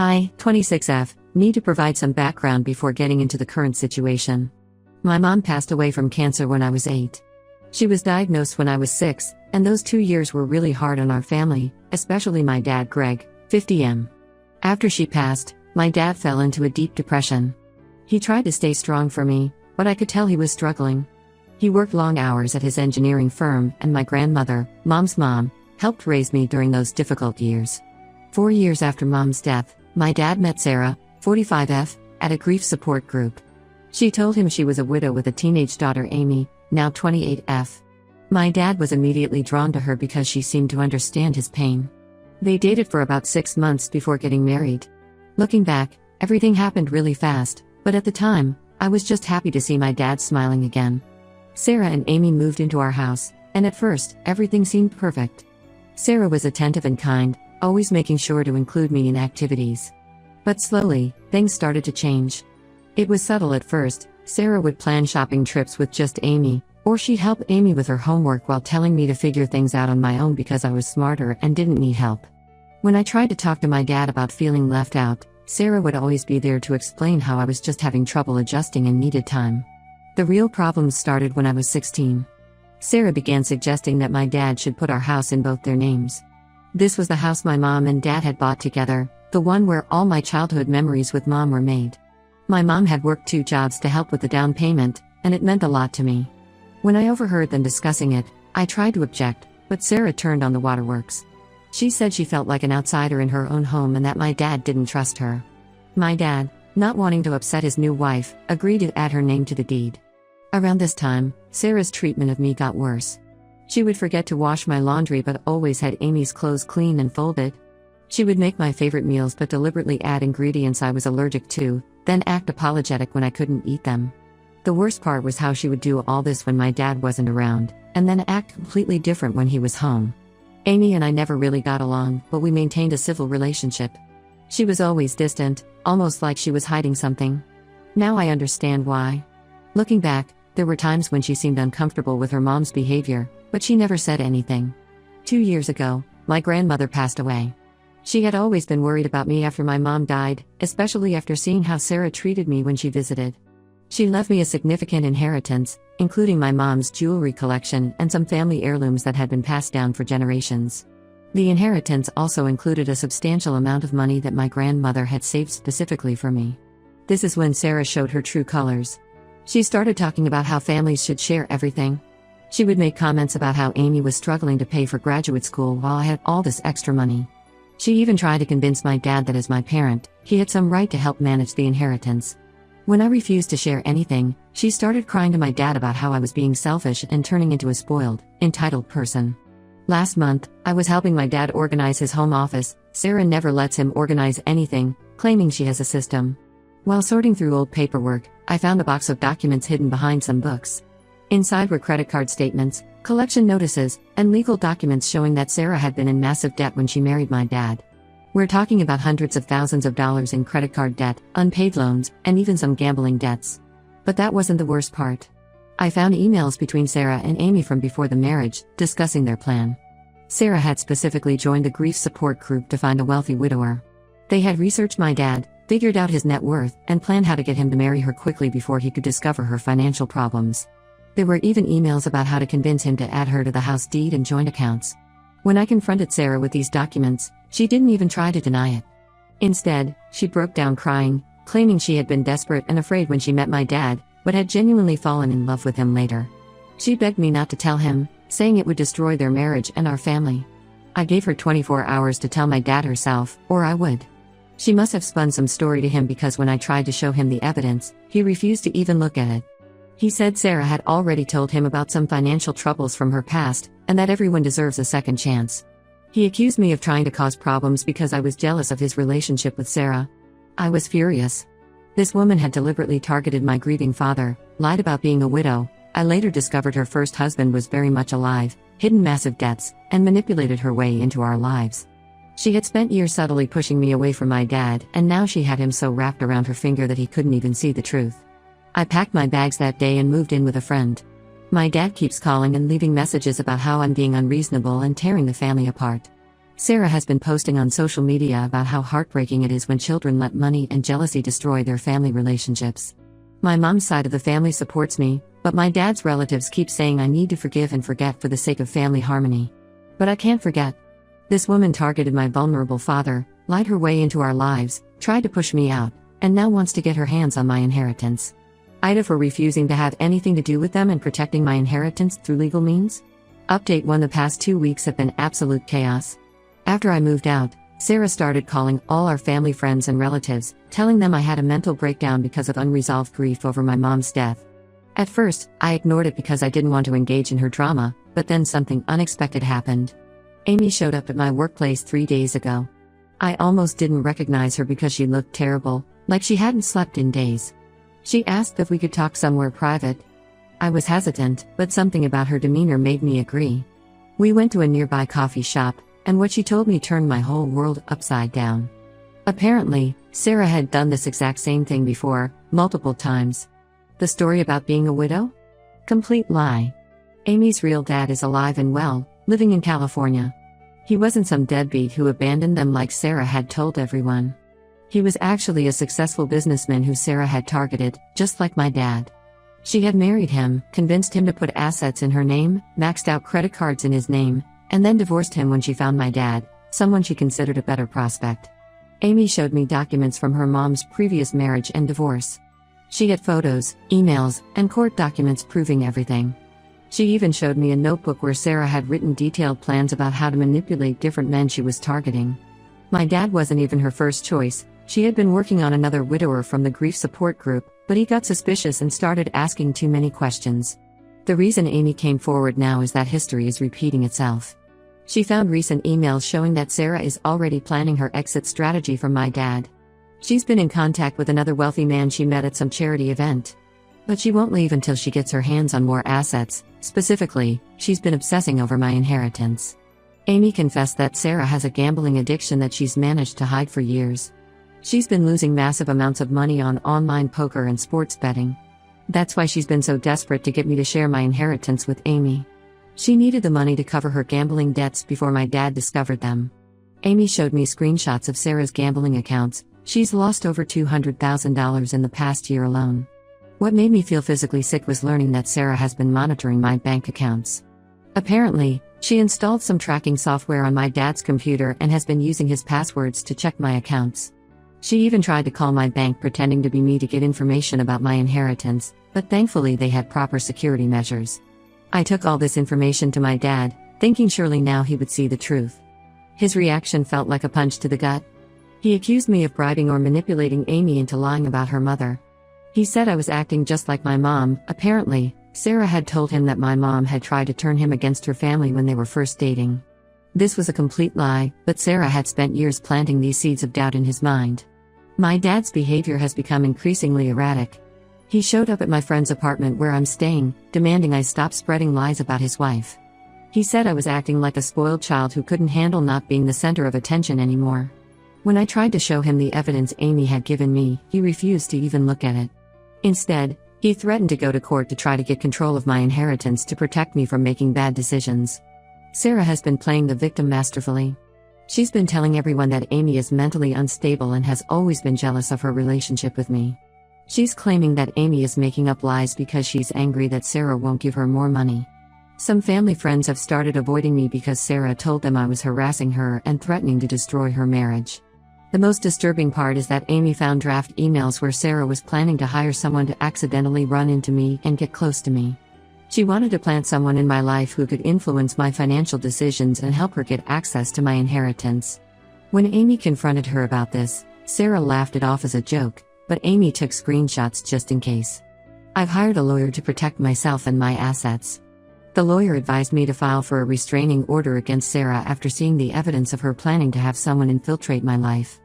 I, 26F, need to provide some background before getting into the current situation. My mom passed away from cancer when I was 8. She was diagnosed when I was 6, and those 2 years were really hard on our family, especially my dad Greg, 50M. After she passed, my dad fell into a deep depression. He tried to stay strong for me, but I could tell he was struggling. He worked long hours at his engineering firm, and my grandmother, Mom's mom, helped raise me during those difficult years. 4 years after Mom's death, my dad met Sarah, 45F, at a grief support group. She told him she was a widow with a teenage daughter Amy, now 28F. My dad was immediately drawn to her because she seemed to understand his pain. They dated for about 6 months before getting married. Looking back, everything happened really fast, but at the time, I was just happy to see my dad smiling again. Sarah and Amy moved into our house, and at first, everything seemed perfect. Sarah was attentive and kind, always making sure to include me in activities. But slowly, things started to change. It was subtle at first. Sarah would plan shopping trips with just Amy, or she'd help Amy with her homework while telling me to figure things out on my own because I was smarter and didn't need help. When I tried to talk to my dad about feeling left out, Sarah would always be there to explain how I was just having trouble adjusting and needed time. The real problems started when I was 16. Sarah began suggesting that my dad should put our house in both their names. This was the house my mom and dad had bought together, the one where all my childhood memories with Mom were made. My mom had worked 2 jobs to help with the down payment, and it meant a lot to me. When I overheard them discussing it, I tried to object, but Sarah turned on the waterworks. She said she felt like an outsider in her own home and that my dad didn't trust her. My dad, not wanting to upset his new wife, agreed to add her name to the deed. Around this time, Sarah's treatment of me got worse. She would forget to wash my laundry but always had Amy's clothes clean and folded. She would make my favorite meals but deliberately add ingredients I was allergic to, then act apologetic when I couldn't eat them. The worst part was how she would do all this when my dad wasn't around, and then act completely different when he was home. Amy and I never really got along, but we maintained a civil relationship. She was always distant, almost like she was hiding something. Now I understand why. Looking back, there were times when she seemed uncomfortable with her mom's behavior, but she never said anything. 2 years ago, my grandmother passed away. She had always been worried about me after my mom died, especially after seeing how Sarah treated me when she visited. She left me a significant inheritance, including my mom's jewelry collection and some family heirlooms that had been passed down for generations. The inheritance also included a substantial amount of money that my grandmother had saved specifically for me. This is when Sarah showed her true colors. She started talking about how families should share everything. She would make comments about how Amy was struggling to pay for graduate school while I had all this extra money. She even tried to convince my dad that as my parent, he had some right to help manage the inheritance. When I refused to share anything, she started crying to my dad about how I was being selfish and turning into a spoiled, entitled person. Last month, I was helping my dad organize his home office. Sarah never lets him organize anything, claiming she has a system. While sorting through old paperwork, I found a box of documents hidden behind some books. Inside were credit card statements, collection notices, and legal documents showing that Sarah had been in massive debt when she married my dad. We're talking about hundreds of thousands of dollars in credit card debt, unpaid loans, and even some gambling debts. But that wasn't the worst part. I found emails between Sarah and Amy from before the marriage, discussing their plan. Sarah had specifically joined the grief support group to find a wealthy widower. They had researched my dad, figured out his net worth, and planned how to get him to marry her quickly before he could discover her financial problems. There were even emails about how to convince him to add her to the house deed and joint accounts. When I confronted Sarah with these documents, she didn't even try to deny it. Instead, she broke down crying, claiming she had been desperate and afraid when she met my dad, but had genuinely fallen in love with him later. She begged me not to tell him, saying it would destroy their marriage and our family. I gave her 24 hours to tell my dad herself, or I would. She must have spun some story to him because when I tried to show him the evidence, he refused to even look at it. He said Sarah had already told him about some financial troubles from her past, and that everyone deserves a second chance. He accused me of trying to cause problems because I was jealous of his relationship with Sarah. I was furious. This woman had deliberately targeted my grieving father, lied about being a widow. I later discovered her first husband was very much alive, hidden massive debts, and manipulated her way into our lives. She had spent years subtly pushing me away from my dad, and now she had him so wrapped around her finger that he couldn't even see the truth. I packed my bags that day and moved in with a friend. My dad keeps calling and leaving messages about how I'm being unreasonable and tearing the family apart. Sarah has been posting on social media about how heartbreaking it is when children let money and jealousy destroy their family relationships. My mom's side of the family supports me, but my dad's relatives keep saying I need to forgive and forget for the sake of family harmony. But I can't forget. This woman targeted my vulnerable father, lied her way into our lives, tried to push me out, and now wants to get her hands on my inheritance. Ida for refusing to have anything to do with them and protecting my inheritance through legal means? Update 1: the past 2 weeks have been absolute chaos. After I moved out, Sarah started calling all our family friends and relatives, telling them I had a mental breakdown because of unresolved grief over my mom's death. At first, I ignored it because I didn't want to engage in her drama, but then something unexpected happened. Amy showed up at my workplace 3 days ago. I almost didn't recognize her because she looked terrible, like she hadn't slept in days. She asked if we could talk somewhere private. I was hesitant, but something about her demeanor made me agree. We went to a nearby coffee shop, and what she told me turned my whole world upside down. Apparently, Sarah had done this exact same thing before, multiple times. The story about being a widow? Complete lie. Amy's real dad is alive and well, living in California. He wasn't some deadbeat who abandoned them like Sarah had told everyone. He was actually a successful businessman who Sarah had targeted, just like my dad. She had married him, convinced him to put assets in her name, maxed out credit cards in his name, and then divorced him when she found my dad, someone she considered a better prospect. Amy showed me documents from her mom's previous marriage and divorce. She had photos, emails, and court documents proving everything. She even showed me a notebook where Sarah had written detailed plans about how to manipulate different men she was targeting. My dad wasn't even her first choice. She had been working on another widower from the grief support group, but he got suspicious and started asking too many questions. The reason Amy came forward now is that history is repeating itself. She found recent emails showing that Sarah is already planning her exit strategy from my dad. She's been in contact with another wealthy man she met at some charity event. But she won't leave until she gets her hands on more assets. Specifically, she's been obsessing over my inheritance. Amy confessed that Sarah has a gambling addiction that she's managed to hide for years. She's been losing massive amounts of money on online poker and sports betting. That's why she's been so desperate to get me to share my inheritance with Amy. She needed the money to cover her gambling debts before my dad discovered them. Amy showed me screenshots of Sarah's gambling accounts. She's lost over $200,000 in the past year alone. What made me feel physically sick was learning that Sarah has been monitoring my bank accounts. Apparently, she installed some tracking software on my dad's computer and has been using his passwords to check my accounts. She even tried to call my bank pretending to be me to get information about my inheritance, but thankfully they had proper security measures. I took all this information to my dad, thinking surely now he would see the truth. His reaction felt like a punch to the gut. He accused me of bribing or manipulating Amy into lying about her mother. He said I was acting just like my mom. Apparently, Sarah had told him that my mom had tried to turn him against her family when they were first dating. This was a complete lie, but Sarah had spent years planting these seeds of doubt in his mind. My dad's behavior has become increasingly erratic. He showed up at my friend's apartment where I'm staying, demanding I stop spreading lies about his wife. He said I was acting like a spoiled child who couldn't handle not being the center of attention anymore. When I tried to show him the evidence Amy had given me, he refused to even look at it. Instead, he threatened to go to court to try to get control of my inheritance to protect me from making bad decisions. Sarah has been playing the victim masterfully. She's been telling everyone that Amy is mentally unstable and has always been jealous of her relationship with me. She's claiming that Amy is making up lies because she's angry that Sarah won't give her more money. Some family friends have started avoiding me because Sarah told them I was harassing her and threatening to destroy her marriage. The most disturbing part is that Amy found draft emails where Sarah was planning to hire someone to accidentally run into me and get close to me. She wanted to plant someone in my life who could influence my financial decisions and help her get access to my inheritance. When Amy confronted her about this, Sarah laughed it off as a joke, but Amy took screenshots just in case. I've hired a lawyer to protect myself and my assets. The lawyer advised me to file for a restraining order against Sarah after seeing the evidence of her planning to have someone infiltrate my life.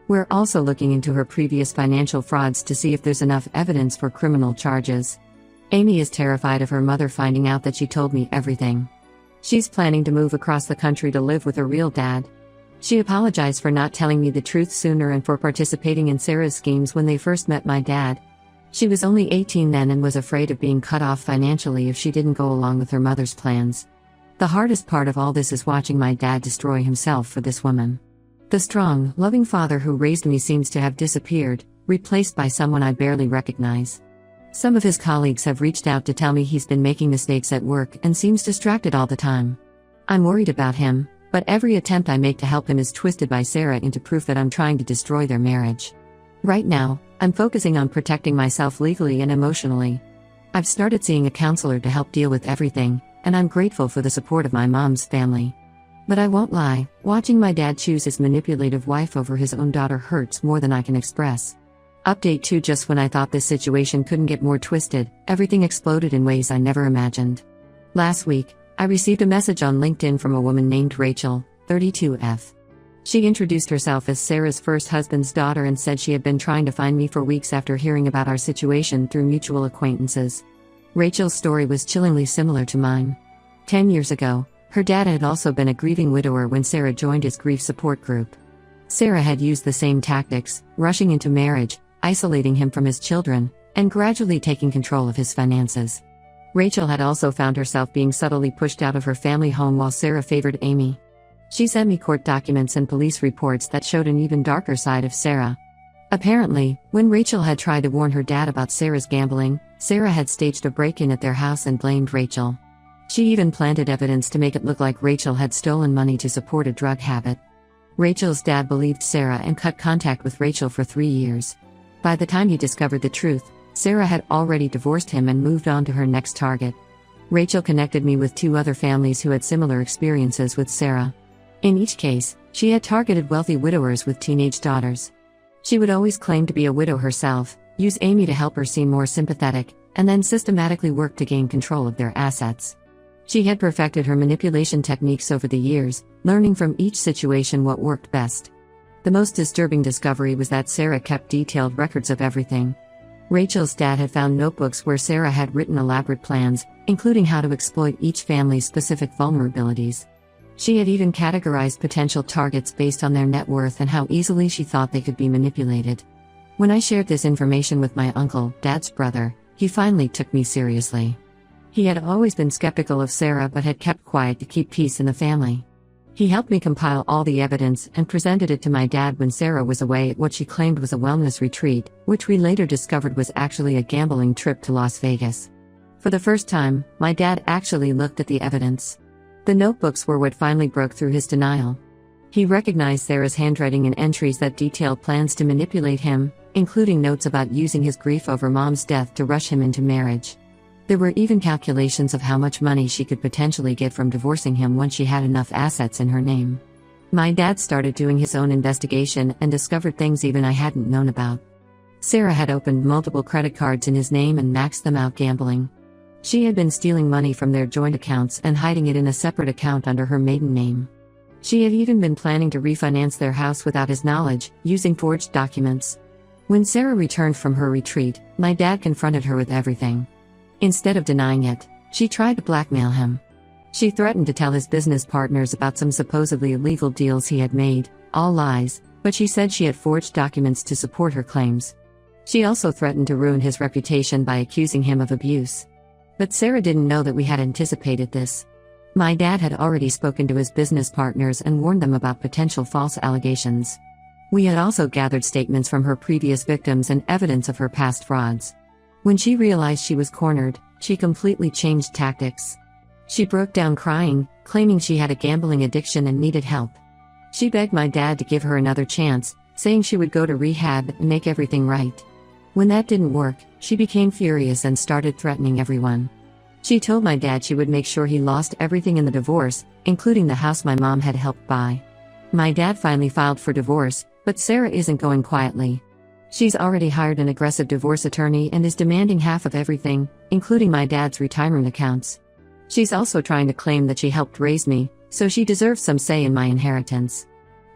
We're also looking into her previous financial frauds to see if there's enough evidence for criminal charges. Amy is terrified of her mother finding out that she told me everything. She's planning to move across the country to live with her real dad. She apologized for not telling me the truth sooner and for participating in Sarah's schemes when they first met my dad. She was only 18 then and was afraid of being cut off financially if she didn't go along with her mother's plans. The hardest part of all this is watching my dad destroy himself for this woman. The strong, loving father who raised me seems to have disappeared, replaced by someone I barely recognize. Some of his colleagues have reached out to tell me he's been making mistakes at work and seems distracted all the time. I'm worried about him, but every attempt I make to help him is twisted by Sarah into proof that I'm trying to destroy their marriage. Right now, I'm focusing on protecting myself legally and emotionally. I've started seeing a counselor to help deal with everything, and I'm grateful for the support of my mom's family. But I won't lie, watching my dad choose his manipulative wife over his own daughter hurts more than I can express. Update 2: Just when I thought this situation couldn't get more twisted, everything exploded in ways I never imagined. Last week, I received a message on LinkedIn from a woman named Rachel, 32F. She introduced herself as Sarah's first husband's daughter and said she had been trying to find me for weeks after hearing about our situation through mutual acquaintances. Rachel's story was chillingly similar to mine. 10 years ago, her dad had also been a grieving widower when Sarah joined his grief support group. Sarah had used the same tactics, rushing into marriage, isolating him from his children, and gradually taking control of his finances. Rachel had also found herself being subtly pushed out of her family home while Sarah favored Amy. She sent me court documents and police reports that showed an even darker side of Sarah. Apparently, when Rachel had tried to warn her dad about Sarah's gambling, Sarah had staged a break-in at their house and blamed Rachel. She even planted evidence to make it look like Rachel had stolen money to support a drug habit. Rachel's dad believed Sarah and cut contact with Rachel for 3 years. By the time he discovered the truth, Sarah had already divorced him and moved on to her next target. Rachel connected me with 2 other families who had similar experiences with Sarah. In each case, she had targeted wealthy widowers with teenage daughters. She would always claim to be a widow herself, use Amy to help her seem more sympathetic, and then systematically work to gain control of their assets. She had perfected her manipulation techniques over the years, learning from each situation what worked best. The most disturbing discovery was that Sarah kept detailed records of everything. Rachel's dad had found notebooks where Sarah had written elaborate plans, including how to exploit each family's specific vulnerabilities. She had even categorized potential targets based on their net worth and how easily she thought they could be manipulated. When I shared this information with my uncle, Dad's brother, he finally took me seriously. He had always been skeptical of Sarah but had kept quiet to keep peace in the family. He helped me compile all the evidence and presented it to my dad when Sarah was away at what she claimed was a wellness retreat, which we later discovered was actually a gambling trip to Las Vegas. For the first time, my dad actually looked at the evidence. The notebooks were what finally broke through his denial. He recognized Sarah's handwriting and entries that detailed plans to manipulate him, including notes about using his grief over Mom's death to rush him into marriage. There were even calculations of how much money she could potentially get from divorcing him once she had enough assets in her name. My dad started doing his own investigation and discovered things even I hadn't known about. Sarah had opened multiple credit cards in his name and maxed them out gambling. She had been stealing money from their joint accounts and hiding it in a separate account under her maiden name. She had even been planning to refinance their house without his knowledge, using forged documents. When Sarah returned from her retreat, my dad confronted her with everything. Instead of denying it, she tried to blackmail him. She threatened to tell his business partners about some supposedly illegal deals he had made, all lies, but she said she had forged documents to support her claims. She also threatened to ruin his reputation by accusing him of abuse. But Sarah didn't know that we had anticipated this. My dad had already spoken to his business partners and warned them about potential false allegations. We had also gathered statements from her previous victims and evidence of her past frauds. When she realized she was cornered, she completely changed tactics. She broke down crying, claiming she had a gambling addiction and needed help. She begged my dad to give her another chance, saying she would go to rehab and make everything right. When that didn't work, she became furious and started threatening everyone. She told my dad she would make sure he lost everything in the divorce, including the house my mom had helped buy. My dad finally filed for divorce, but Sarah isn't going quietly. She's already hired an aggressive divorce attorney and is demanding half of everything, including my dad's retirement accounts. She's also trying to claim that she helped raise me, so she deserves some say in my inheritance.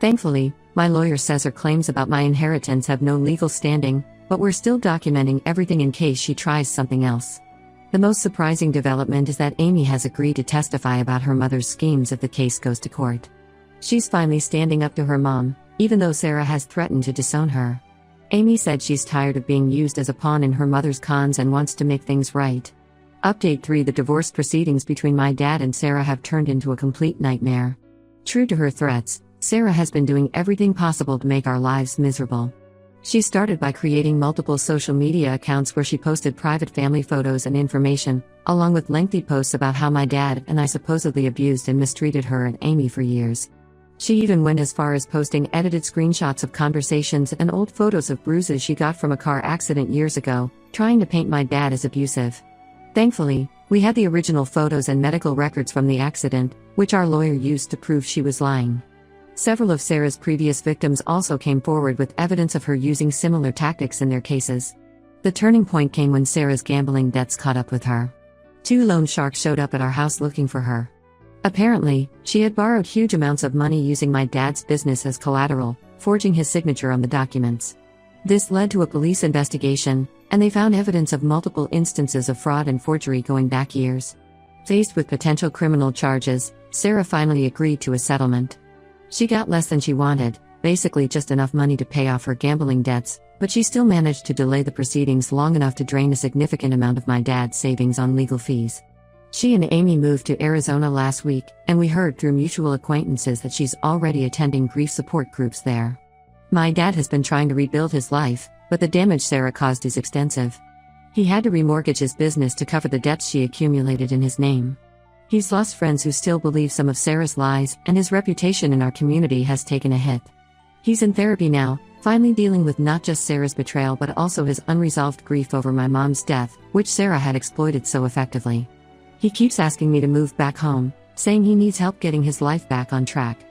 Thankfully, my lawyer says her claims about my inheritance have no legal standing, but we're still documenting everything in case she tries something else. The most surprising development is that Amy has agreed to testify about her mother's schemes if the case goes to court. She's finally standing up to her mom, even though Sarah has threatened to disown her. Amy said she's tired of being used as a pawn in her mother's cons and wants to make things right. Update 3: The divorce proceedings between my dad and Sarah have turned into a complete nightmare. True to her threats, Sarah has been doing everything possible to make our lives miserable. She started by creating multiple social media accounts where she posted private family photos and information, along with lengthy posts about how my dad and I supposedly abused and mistreated her and Amy for years. She even went as far as posting edited screenshots of conversations and old photos of bruises she got from a car accident years ago, trying to paint my dad as abusive. Thankfully, we had the original photos and medical records from the accident, which our lawyer used to prove she was lying. Several of Sarah's previous victims also came forward with evidence of her using similar tactics in their cases. The turning point came when Sarah's gambling debts caught up with her. 2 loan sharks showed up at our house looking for her. Apparently, she had borrowed huge amounts of money using my dad's business as collateral, forging his signature on the documents. This led to a police investigation, and they found evidence of multiple instances of fraud and forgery going back years. Faced with potential criminal charges, Sarah finally agreed to a settlement. She got less than she wanted, basically just enough money to pay off her gambling debts, but she still managed to delay the proceedings long enough to drain a significant amount of my dad's savings on legal fees. She and Amy moved to Arizona last week, and we heard through mutual acquaintances that she's already attending grief support groups there. My dad has been trying to rebuild his life, but the damage Sarah caused is extensive. He had to remortgage his business to cover the debts she accumulated in his name. He's lost friends who still believe some of Sarah's lies, and his reputation in our community has taken a hit. He's in therapy now, finally dealing with not just Sarah's betrayal but also his unresolved grief over my mom's death, which Sarah had exploited so effectively. He keeps asking me to move back home, saying he needs help getting his life back on track.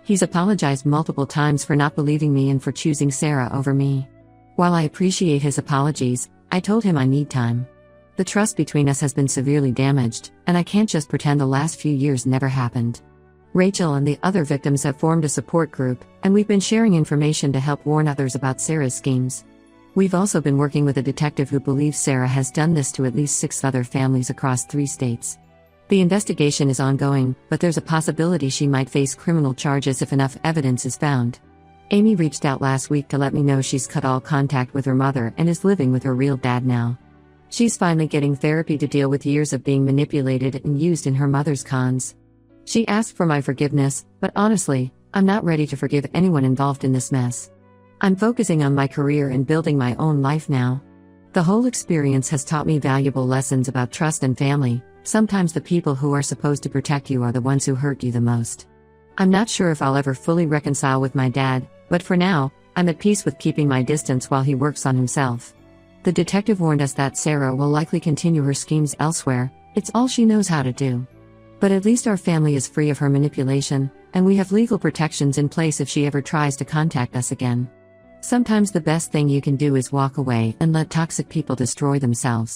He's apologized multiple times for not believing me and for choosing Sarah over me. While I appreciate his apologies, I told him I need time. The trust between us has been severely damaged, and I can't just pretend the last few years never happened. Rachel and the other victims have formed a support group, and we've been sharing information to help warn others about Sarah's schemes. We've also been working with a detective who believes Sarah has done this to at least 6 other families across 3 states. The investigation is ongoing, but there's a possibility she might face criminal charges if enough evidence is found. Amy reached out last week to let me know she's cut all contact with her mother and is living with her real dad now. She's finally getting therapy to deal with years of being manipulated and used in her mother's cons. She asked for my forgiveness, but honestly, I'm not ready to forgive anyone involved in this mess. I'm focusing on my career and building my own life now. The whole experience has taught me valuable lessons about trust and family. Sometimes the people who are supposed to protect you are the ones who hurt you the most. I'm not sure if I'll ever fully reconcile with my dad, but for now, I'm at peace with keeping my distance while he works on himself. The detective warned us that Sarah will likely continue her schemes elsewhere. It's all she knows how to do. But at least our family is free of her manipulation, and we have legal protections in place if she ever tries to contact us again. Sometimes the best thing you can do is walk away and let toxic people destroy themselves.